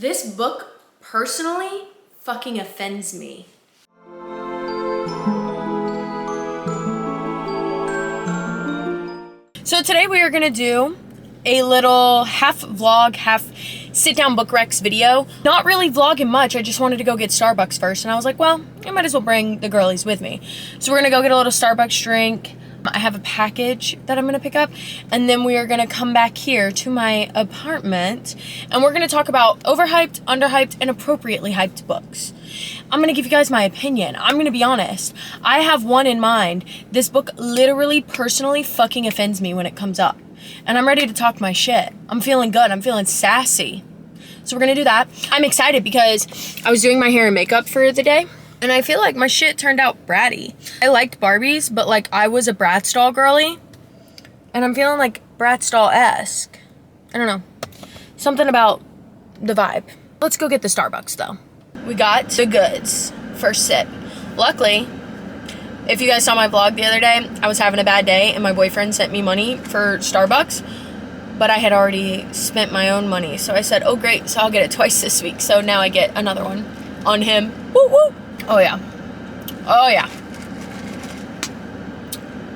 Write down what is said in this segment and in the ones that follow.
This book personally fucking offends me. So today we are gonna do a little half vlog, half sit down book recs video. Not really vlogging much, I just wanted to go get Starbucks first, and I was like, well, I might as well bring the girlies with me. So we're gonna go get a little Starbucks drink. I have a package that I'm gonna pick up, and then we are gonna come back here to my apartment, and we're gonna talk about overhyped, underhyped, and appropriately hyped books. I'm gonna give you guys my opinion. I'm gonna be honest. I have one in mind. This book literally, personally fucking offends me when it comes up. And I'm ready to talk my shit. I'm feeling good. I'm feeling sassy. So we're gonna do that. I'm excited because I was doing my hair and makeup for the day, and I feel like my shit turned out bratty. I liked Barbies, but like I was a Bratz doll girly, and I'm feeling like Bratz doll-esque. I don't know. Something about the vibe. Let's go get the Starbucks though. We got the goods. First sip. Luckily, if you guys saw my vlog the other day, I was having a bad day and my boyfriend sent me money for Starbucks, but I had already spent my own money. So I said, oh great, so I'll get it twice this week. So now I get another one on him. Woo woo. Oh yeah. Oh yeah.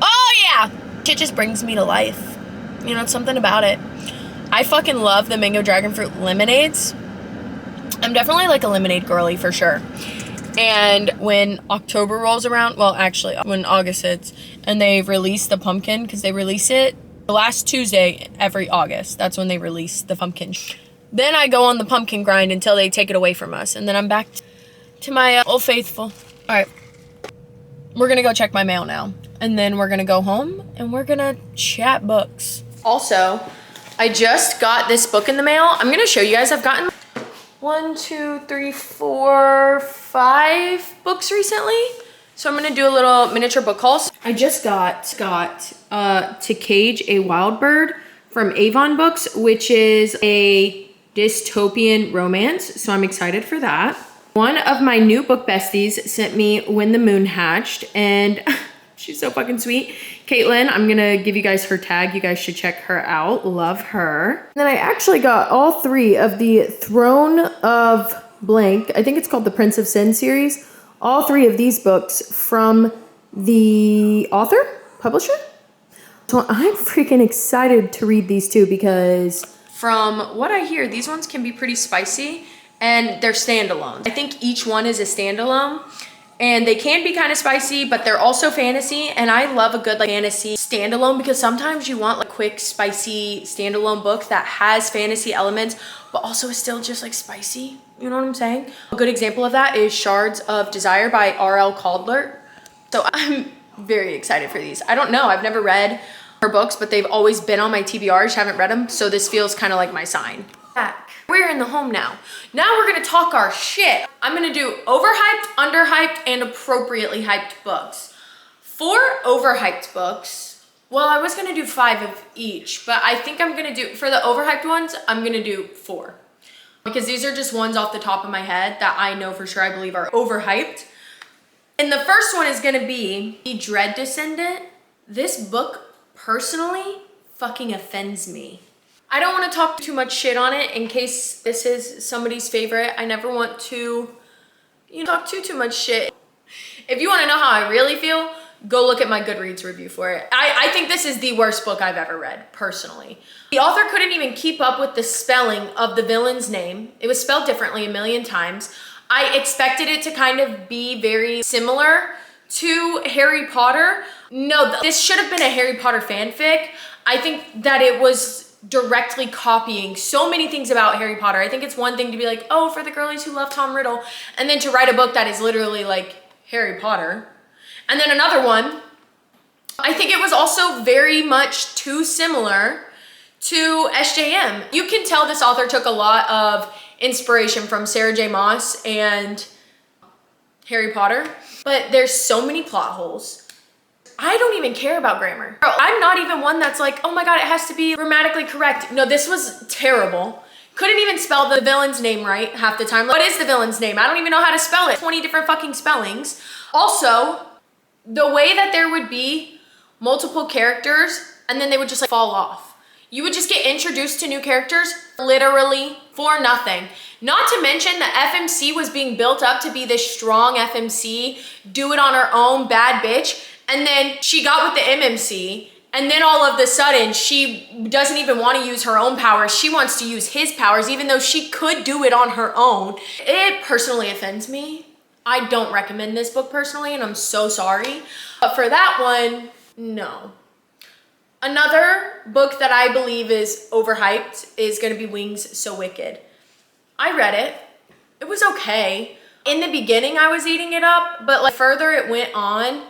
Oh yeah. Shit just brings me to life. You know, something about it. I fucking love the mango dragon fruit lemonades. I'm definitely like a lemonade girly for sure. And when October rolls around, well actually when August hits and they release the pumpkin, because they release it the last Tuesday every August. That's when they release the pumpkin. Then I go on the pumpkin grind until they take it away from us. And then I'm back to my Old Faithful. All right, we're gonna go check my mail now. And then we're gonna go home and we're gonna chat books. Also, I just got this book in the mail. I'm gonna show you guys. I've gotten 1, 2, 3, 4, 5 books recently. So I'm gonna do a little miniature book haul. I just got To Cage a Wild Bird from Avon Books, which is a dystopian romance. So I'm excited for that. One of my new book besties sent me When the Moon Hatched, and she's so fucking sweet. Caitlin, I'm gonna give you guys her tag. You guys should check her out. Love her. And then I actually got all 3 of the Throne of Blank. I think it's called the Prince of Sin series. All 3 of these books from the author, publisher. So I'm freaking excited to read these too, because from what I hear, these ones can be pretty spicy and they're standalone. I think each one is a standalone. And they can be kind of spicy, but they're also fantasy. And I love a good like fantasy standalone, because sometimes you want like quick, spicy standalone book that has fantasy elements, but also is still just like spicy. You know what I'm saying? A good example of that is Shards of Desire by R.L. Calder. So I'm very excited for these. I don't know, I've never read her books, but they've always been on my TBR. I just haven't read them. So this feels kind of like my sign. Back. We're in the home now. Now we're gonna talk our shit. I'm gonna do overhyped, underhyped, and appropriately hyped books. For overhyped books, well, I was gonna do 5 of each, but I think I'm gonna do, for the overhyped ones, I'm gonna do 4. Because these are just ones off the top of my head that I know for sure I believe are overhyped. And the first one is gonna be The Dread Descendant. This book, personally, fucking offends me. I don't want to talk too much shit on it in case this is somebody's favorite. I never want to, you know, talk too much shit. If you want to know how I really feel, go look at my Goodreads review for it. I think this is the worst book I've ever read, personally. The author couldn't even keep up with the spelling of the villain's name. It was spelled differently a million times. I expected it to kind of be very similar to Harry Potter. No, this should have been a Harry Potter fanfic. I think that it was directly copying so many things about Harry Potter. I think it's one thing to be like, oh, for the girlies who love Tom Riddle, and then to write a book that is literally like Harry Potter. And then another one, I think it was also very much too similar to SJM. You can tell this author took a lot of inspiration from Sarah J. Maas and Harry Potter, but there's so many plot holes. I don't even care about grammar. I'm not even one that's like, oh my God, it has to be grammatically correct. No, this was terrible. Couldn't even spell the villain's name right half the time. What is the villain's name? I don't even know how to spell it. 20 different fucking spellings. Also, the way that there would be multiple characters and then they would just like fall off. You would just get introduced to new characters literally for nothing. Not to mention the FMC was being built up to be this strong FMC, do it on her own, bad bitch. And then she got with the MMC, and then all of the sudden she doesn't even want to use her own powers. She wants to use his powers, even though she could do it on her own. It personally offends me. I don't recommend this book personally, and I'm so sorry. But for that one, no. Another book that I believe is overhyped is gonna be Wings So Wicked. I read it. It was okay. In the beginning, I was eating it up, but like further it went on,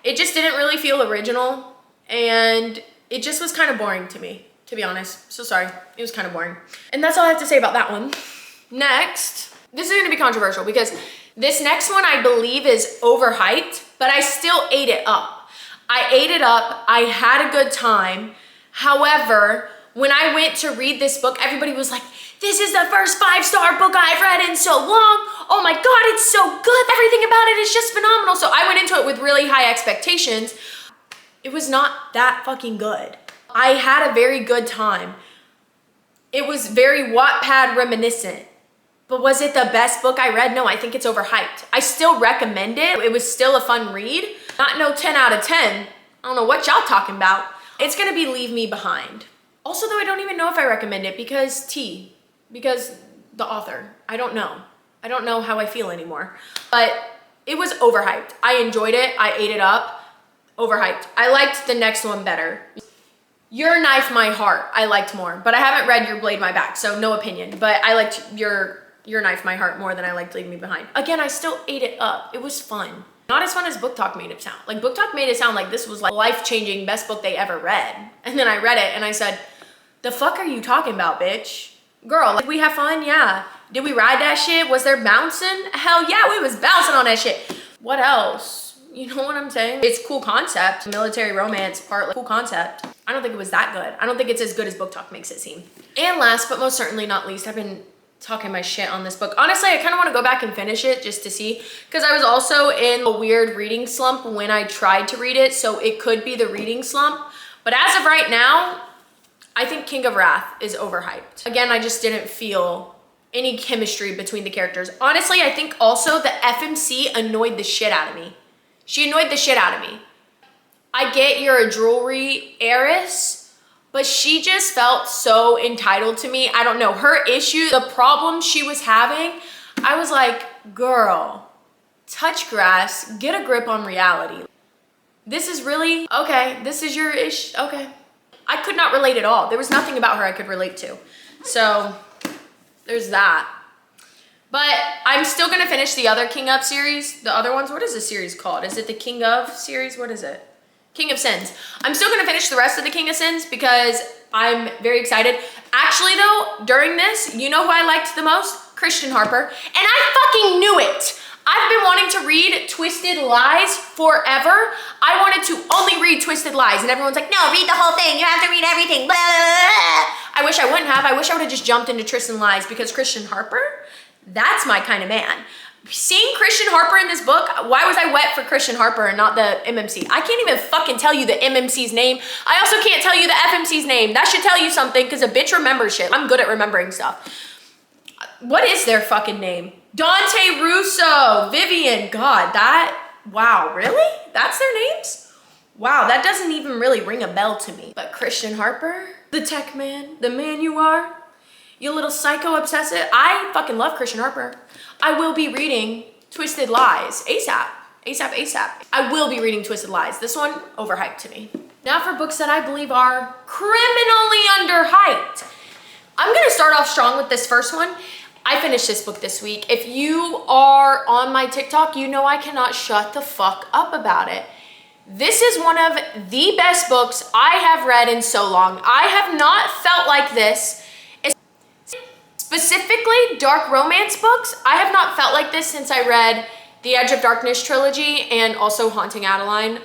it just didn't really feel original, and it just was kind of boring to me, to be honest. So sorry, it was kind of boring. And that's all I have to say about that one. Next, this is gonna be controversial because this next one I believe is overhyped, but I still ate it up. I ate it up, I had a good time. However, when I went to read this book, everybody was like, this is the first 5-star book I've read in so long. Oh my God, it's so good. Everything about it is just phenomenal. So I went into it with really high expectations. It was not that fucking good. I had a very good time. It was very Wattpad reminiscent. But was it the best book I read? No, I think it's overhyped. I still recommend it. It was still a fun read. Not no 10 out of 10. I don't know what y'all talking about. It's gonna be Leave Me Behind. Also though, I don't even know if I recommend it because the author, I don't know. I don't know how I feel anymore. But it was overhyped. I enjoyed it, I ate it up. Overhyped. I liked the next one better. Your Knife My Heart, I liked more, but I haven't read Your Blade My Back, so no opinion. But I liked Your Knife My Heart more than I liked Leave Me Behind. Again, I still ate it up. It was fun. Not as fun as BookTok made it sound. Like BookTok made it sound like this was like life-changing best book they ever read. And then I read it and I said, the fuck are you talking about, bitch? Girl, like we have fun? Yeah. Did we ride that shit? Was there bouncing? Hell yeah, we was bouncing on that shit. What else? You know what I'm saying? It's cool concept. Military romance part, like, cool concept. I don't think it was that good. I don't think it's as good as BookTok makes it seem. And last but most certainly not least, I've been talking my shit on this book. Honestly, I kind of want to go back and finish it just to see, because I was also in a weird reading slump when I tried to read it, so it could be the reading slump. But as of right now, I think King of Wrath is overhyped. Again, I just didn't feel any chemistry between the characters. Honestly, I think also the FMC annoyed the shit out of me. She annoyed the shit out of me. I get you're a jewelry heiress, but she just felt so entitled to me. I don't know, her issue, the problem she was having, I was like, girl, touch grass, get a grip on reality. This is really, okay, this is your ish, okay. I could not relate at all. There was nothing about her I could relate to. So there's that. But I'm still gonna finish the other King of series, the other ones. What is the series called? Is it the King of series? What is it? King of Sins. I'm still gonna finish the rest of the King of Sins because I'm very excited. Actually though, during this, you know who I liked the most? Christian Harper. And I fucking knew it. I've been wanting to read Twisted Lies forever. I wanted to only read Twisted Lies, and everyone's like, no, read the whole thing. You have to read everything. Blah, blah, blah. I wish I wouldn't have. I wish I would have just jumped into Tristan Lies, because Christian Harper, that's my kind of man. Seeing Christian Harper in this book, why was I wet for Christian Harper and not the MMC? I can't even fucking tell you the MMC's name. I also can't tell you the FMC's name. That should tell you something, because a bitch remembers shit. I'm good at remembering stuff. What is their fucking name? Dante Russo, Vivian, God, that, wow, really? That's their names? Wow, that doesn't even really ring a bell to me. But Christian Harper, the tech man, the man you are, you little psycho obsessive. I fucking love Christian Harper. I will be reading Twisted Lies ASAP. ASAP. I will be reading Twisted Lies. This one, overhyped to me. Now for books that I believe are criminally underhyped. I'm gonna start off strong with this first one. I finished this book this week. If you are on my TikTok, you know I cannot shut the fuck up about it. This is one of the best books I have read in so long. I have not felt like this. Specifically, dark romance books, I have not felt like this since I read the Edge of Darkness trilogy and also Haunting Adeline.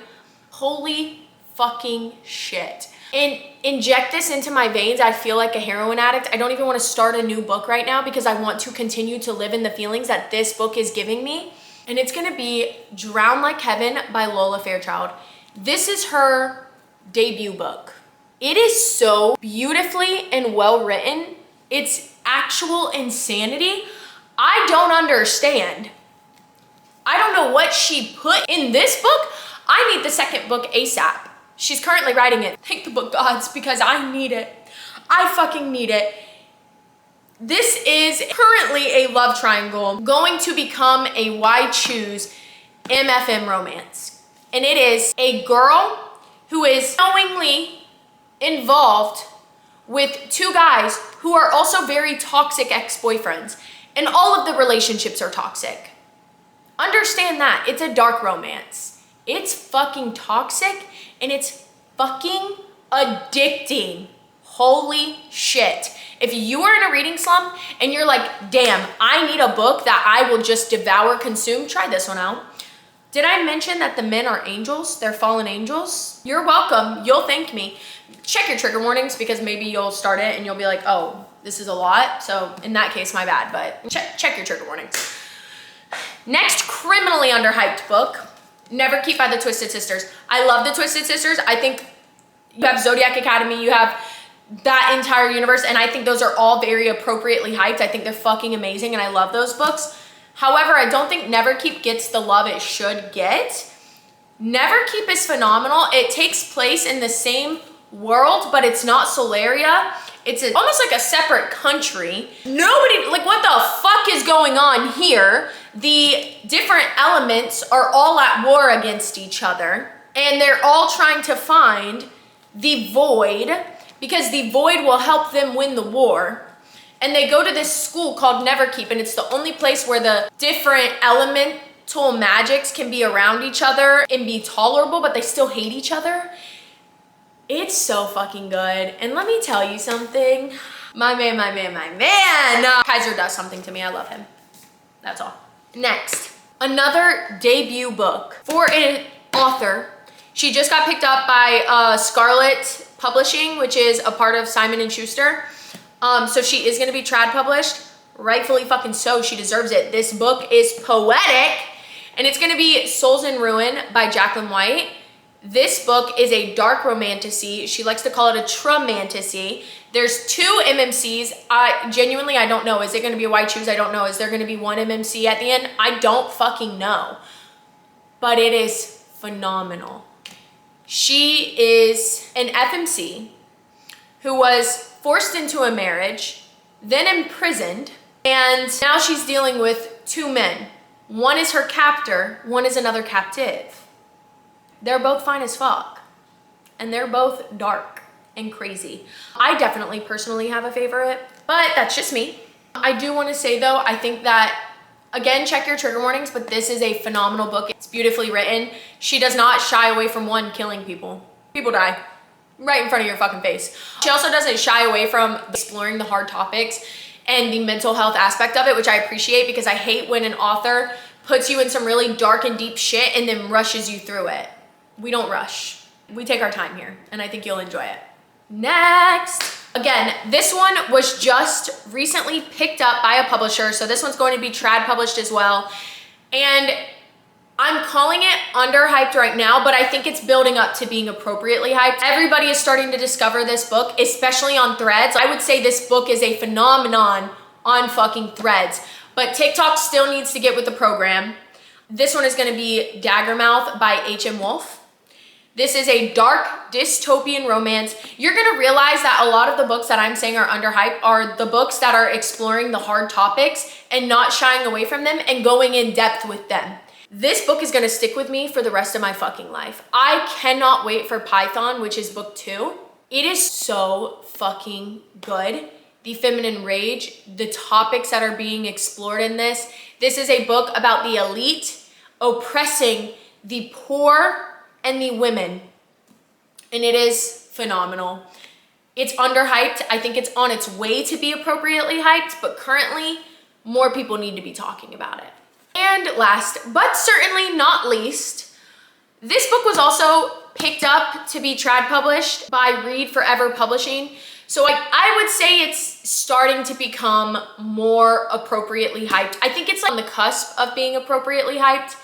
Holy fucking shit. And inject this into my veins, I feel like a heroin addict. I don't even want to start a new book right now because I want to continue to live in the feelings that this book is giving me. And it's gonna be Drown Like Heaven by Lola Fairchild. This is her debut book. It is so beautifully and well written. It's actual insanity. I don't understand. I don't know what she put in this book. I need the second book ASAP. She's currently writing it. Thank the book gods, because I need it. I fucking need it. This is currently a love triangle going to become a why choose MFM romance. And it is a girl who is knowingly involved with two guys who are also very toxic ex-boyfriends. And all of the relationships are toxic. Understand that. It's a dark romance. It's fucking toxic and it's fucking addicting. Holy shit. If you are in a reading slump and you're like, damn, I need a book that I will just devour, consume, try this one out. Did I mention that the men are angels? They're fallen angels? You're welcome. You'll thank me. Check your trigger warnings, because maybe you'll start it and you'll be like, oh, this is a lot. So in that case, my bad, but check your trigger warnings. Next criminally underhyped book, Never Keep by the Twisted Sisters. I love the Twisted Sisters. I think you have Zodiac Academy, you have that entire universe, and I think those are all very appropriately hyped. I think they're fucking amazing and I love those books. However, I don't think Never Keep gets the love it should get. Never Keep is phenomenal. It takes place in the same world, but it's not Solaria. It's almost like a separate country. Nobody, like, what the fuck is going on here? The different elements are all at war against each other, and they're all trying to find the void, because the void will help them win the war. And they go to this school called Never Keep, and it's the only place where the different elemental magics can be around each other and be tolerable, but they still hate each other. It's so fucking good. And let me tell you something. My man. Kaiser does something to me. I love him. That's all. Next, another debut book for an author. She just got picked up by Scarlet Publishing, which is a part of Simon & Schuster. So she is gonna be trad published. Rightfully fucking so, she deserves it. This book is poetic, and it's gonna be Souls in Ruin by Jacqueline White. This book is a dark romantasy. She likes to call it a trumantasy. There's 2 MMCs. I don't know. Is it gonna be a why choose? I don't know. Is there gonna be 1 MMC at the end? I don't fucking know. But it is phenomenal. She is an FMC who was forced into a marriage, then imprisoned, and now she's dealing with 2 men. One is her captor, one is another captive. They're both fine as fuck, and they're both dark and crazy. I definitely personally have a favorite, but that's just me. I do want to say though, I think that, again, check your trigger warnings, but this is a phenomenal book. It's beautifully written. She does not shy away from, one, killing people. People die right in front of your fucking face. She also doesn't shy away from exploring the hard topics and the mental health aspect of it, which I appreciate, because I hate when an author puts you in some really dark and deep shit and then rushes you through it. We don't rush. We take our time here, and I think you'll enjoy it. Next. Again, this one was just recently picked up by a publisher, so this one's going to be trad published as well. And I'm calling it underhyped right now, but I think it's building up to being appropriately hyped. Everybody is starting to discover this book, especially on Threads. I would say this book is a phenomenon on fucking Threads, but TikTok still needs to get with the program. This one is gonna be Daggermouth by H.M. Wolf. This is a dark dystopian romance. You're gonna realize that a lot of the books that I'm saying are underhyped are the books that are exploring the hard topics and not shying away from them and going in depth with them. This book is gonna stick with me for the rest of my fucking life. I cannot wait for Python, which is book 2. It is so fucking good. The feminine rage, the topics that are being explored in this. This is a book about the elite oppressing the poor and the women, and it is phenomenal. It's underhyped. I think it's on its way to be appropriately hyped, but currently more people need to be talking about it. And last, but certainly not least, this book was also picked up to be trad published by Read Forever Publishing. So I would say it's starting to become more appropriately hyped. I think it's on the cusp of being appropriately hyped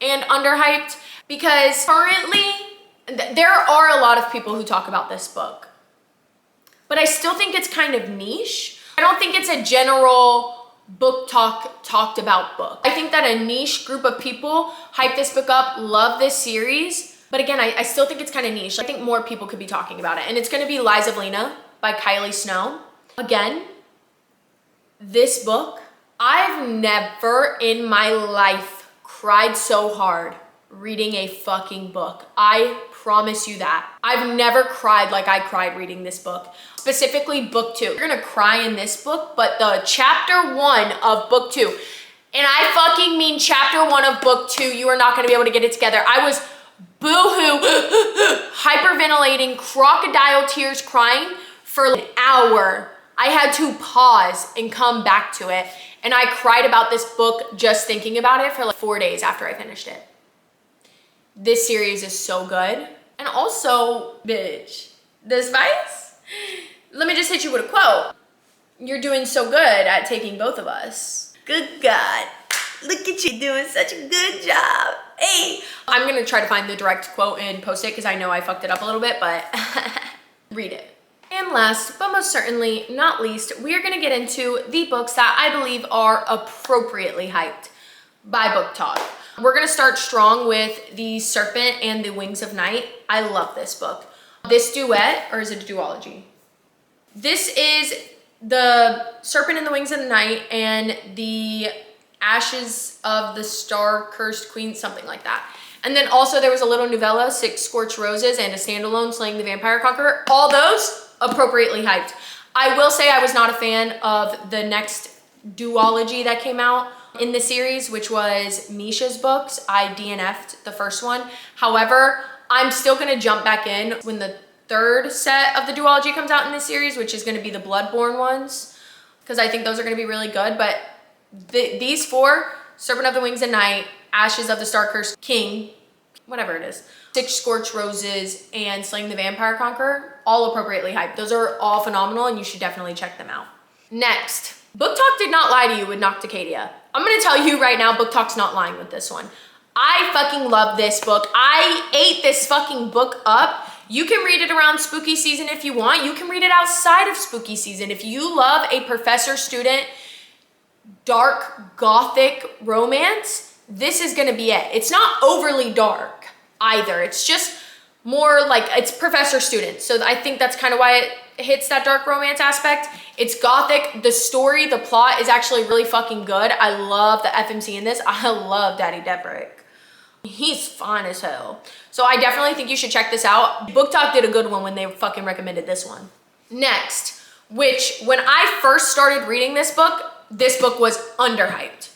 and underhyped, because currently there are a lot of people who talk about this book, but I still think it's kind of niche. I don't think it's a general book talked about book. I think that a niche group of people hype this book up, love this series. But again, I still think it's kind of niche. I think more people could be talking about it. And it's going to be Lies of Lena by Kylie Snow. Again, this book, I've never in my life cried so hard reading a fucking book. I promise you that. I've never cried like I cried reading this book. Specifically book 2. You're gonna cry in this book, but the chapter 1 of book 2, and I fucking mean chapter 1 of book 2, you are not gonna be able to get it together. I was boo-hoo, hyperventilating, crocodile tears crying for an hour. I had to pause and come back to it. And I cried about this book just thinking about it for like 4 days after I finished it. This series is so good. And also, bitch, the spice? Let me just hit you with a quote. You're doing so good at taking both of us. Good God. Look at you doing such a good job. Hey. I'm gonna try to find the direct quote and post it because I know I fucked it up a little bit, but read it. And last, but most certainly not least, we are gonna get into the books that I believe are appropriately hyped by BookTok. We're gonna start strong with The Serpent and the Wings of Night. I love this book. This duet, or is it a duology? This is The Serpent and the Wings of the Night and the Ashes of the Star-Cursed Queen, something like that. And then also there was a little novella, Six Scorched Roses, and a standalone, Slaying the Vampire Conqueror. All those appropriately hyped. I will say I was not a fan of the next duology that came out in the series, which was Misha's books. I DNF'd the first one. However, I'm still gonna jump back in when the third set of the duology comes out in this series, which is gonna be the Bloodborne ones, because I think those are gonna be really good. But these 4, Serpent of the Wings of Night, Ashes of the Star-Cursed King, whatever it is, Six Scorched Roses, and Slaying the Vampire Conqueror, all appropriately hyped. Those are all phenomenal and you should definitely check them out. Next, BookTok did not lie to you with Nocticadia. I'm gonna tell you right now, BookTok's not lying with this one. I fucking love this book. I ate this fucking book up. You can read it around spooky season if you want. You can read it outside of spooky season. If you love a professor-student, dark, gothic romance, this is gonna be it. It's not overly dark either. It's just more like, it's professor-student. So I think that's kind of why it hits that dark romance aspect. It's gothic. The story, the plot is actually really fucking good. I love the FMC in this. I love Daddy Debrick. He's fine as hell. So I definitely think you should check this out. BookTok did a good one when they fucking recommended this one. Next, which when I first started reading this book was underhyped.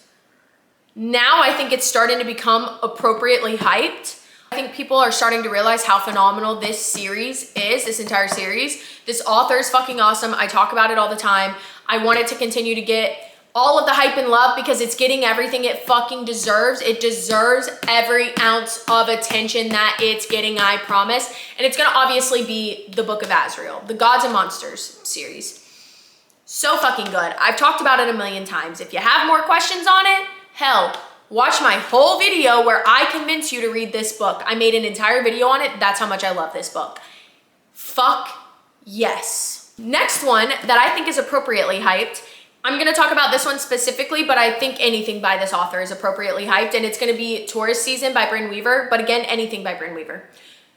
Now I think it's starting to become appropriately hyped. I think people are starting to realize how phenomenal this series is, this entire series. This author is fucking awesome. I talk about it all the time. I want it to continue to get all of the hype and love because it's getting everything it fucking deserves. It deserves every ounce of attention that it's getting, I promise. And it's gonna obviously be the Book of Azrael, the Gods and Monsters series. So fucking good. I've talked about it a million times. If you have more questions on it, hell, watch my whole video where I convince you to read this book. I made an entire video on it. That's how much I love this book. Fuck yes. Next one that I think is appropriately hyped. I'm gonna talk about this one specifically, but I think anything by this author is appropriately hyped, and it's gonna be Taurus Season by Brynne Weaver, but again, anything by Brynne Weaver.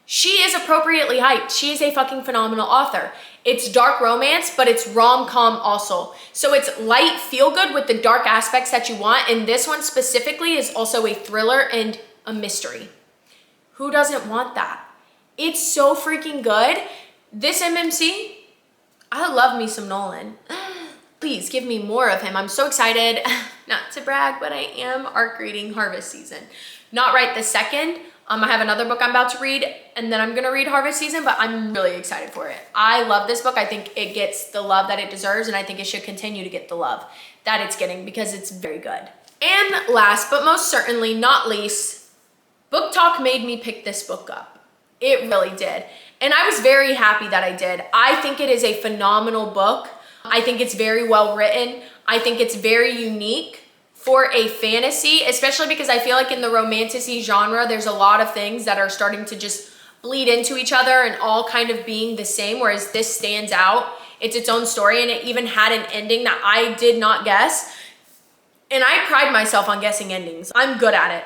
She is appropriately hyped. She is a fucking phenomenal author. It's dark romance, but it's rom-com also. So it's light, feel good with the dark aspects that you want, and this one specifically is also a thriller and a mystery. Who doesn't want that? It's so freaking good. This MMC, I love me some Nolan. Please give me more of him. I'm so excited. Not to brag, but I am arc reading Harvest Season. Not right this second. I have another book I'm about to read, and then I'm gonna read Harvest Season, but I'm really excited for it. I love this book. I think it gets the love that it deserves, and I think it should continue to get the love that it's getting because it's very good. And last, but most certainly not least, BookTok made me pick this book up. It really did. And I was very happy that I did. I think it is a phenomenal book. I think it's very well written. I think it's very unique for a fantasy, especially because I feel like in the romantasy genre, there's a lot of things that are starting to just bleed into each other and all kind of being the same, whereas this stands out It's its own story, and it even had an ending that I did not guess. And I pride myself on guessing endings. I'm good at it.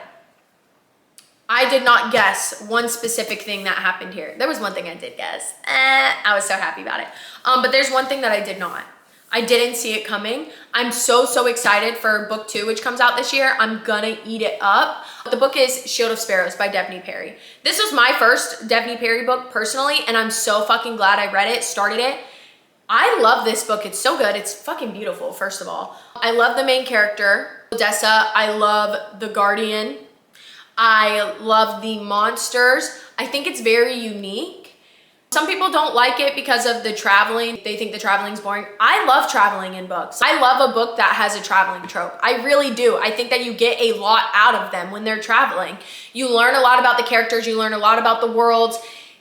I did not guess one specific thing that happened here. There was one thing I did guess. I was so happy about it. But there's one thing that I did not. I didn't see it coming. I'm so excited for book 2, which comes out this year. I'm gonna eat it up. The book is Shield of Sparrows by Daphne Perry. This was my first Daphne Perry book personally, and I'm so fucking glad I read it, started it. I love this book. It's so good. It's fucking beautiful, first of all. I love the main character, Odessa. I love the Guardian. I love the monsters. I think it's very unique. Some people don't like it because of the traveling. They think the traveling's boring. I love traveling in books. I love a book that has a traveling trope. I really do. I think that you get a lot out of them when they're traveling. You learn a lot about the characters. You learn a lot about the worlds.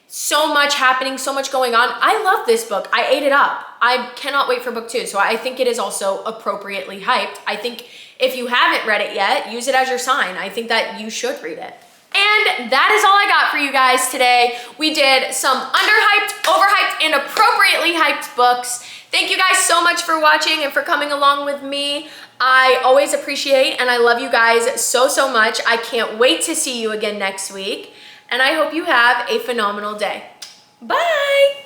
So much happening, so much going on. I love this book. I ate it up. I cannot wait for book 2. So I think it is also appropriately hyped. I think if you haven't read it yet, use it as your sign. I think that you should read it. And that is all I got for you guys today. We did some underhyped, overhyped, and appropriately hyped books. Thank you guys so much for watching and for coming along with me. I always appreciate and I love you guys so much. I can't wait to see you again next week. And I hope you have a phenomenal day. Bye!